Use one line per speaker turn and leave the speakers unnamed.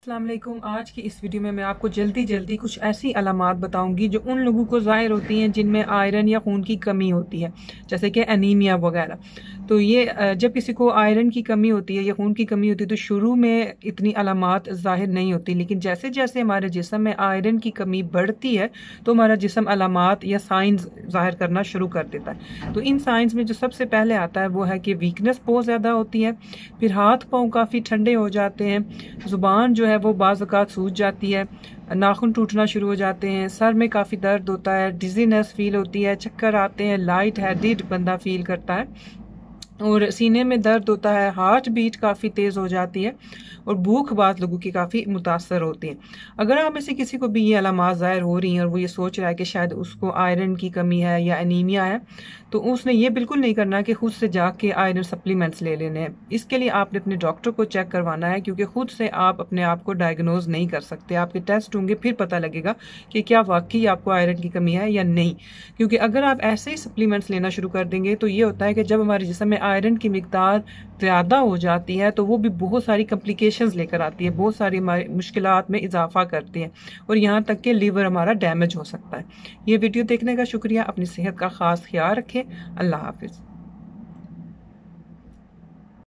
अस्सलाम वालेकुम। आज की इस वीडियो में मैं आपको जल्दी कुछ ऐसी अलामात बताऊंगी जो उन लोगों को ज़ाहिर होती हैं जिनमें आयरन या खून की कमी होती है, जैसे कि एनीमिया वगैरह। तो ये जब किसी को आयरन की कमी होती है या खून की कमी होती है तो शुरू में इतनी अलामात ज़ाहिर नहीं होती, लेकिन जैसे जैसे हमारे जिस्म में आयरन की कमी बढ़ती है तो हमारा जिस्म अलामात या साइंस ज़ाहिर करना शुरू कर देता है। तो इन साइंस में जो सबसे पहले आता है वो है कि वीकनेस बहुत ज़्यादा होती है, फिर हाथ पाँव काफ़ी ठंडे हो जाते हैं, ज़ुबान जो है वो बाज़ औक़ात सूज जाती है, नाखून टूटना शुरू हो जाते हैं, सर में काफ़ी दर्द होता है, डिज़ीनेस फील होती है, चक्कर आते हैं, लाइट हेडेड बंदा फील करता है और सीने में दर्द होता है, हार्ट बीट काफ़ी तेज़ हो जाती है और भूख बात लोगों की काफ़ी मुतासर होती है। अगर आप में से किसी को भी ये अलामात ज़ाहिर हो रही हैं और वो ये सोच रहा है कि शायद उसको आयरन की कमी है या एनीमिया है, तो उसने ये बिल्कुल नहीं करना कि खुद से जाके आयरन सप्लीमेंट्स ले लेने हैं। इसके लिए आपने अपने डॉक्टर को चेक करवाना है, क्योंकि खुद से आप अपने आप को डायग्नोज नहीं कर सकते। आपके टेस्ट होंगे, फिर पता लगेगा कि क्या वाकई आपको आयरन की कमी है या नहीं। क्योंकि अगर आप ऐसे ही सप्लीमेंट्स लेना शुरू कर देंगे तो ये होता है कि जब हमारे जिस्म में आयरन की मिकदार ज़्यादा हो जाती है तो वो भी बहुत सारी कम्प्लिकेशंस लेकर आती है, बहुत सारी हमारी मुश्किलात में इजाफा करती है और यहाँ तक कि लीवर हमारा डैमेज हो सकता है। ये वीडियो देखने का शुक्रिया। अपनी सेहत का ख़ास ख्याल रखें। अल्लाह हाफिज़।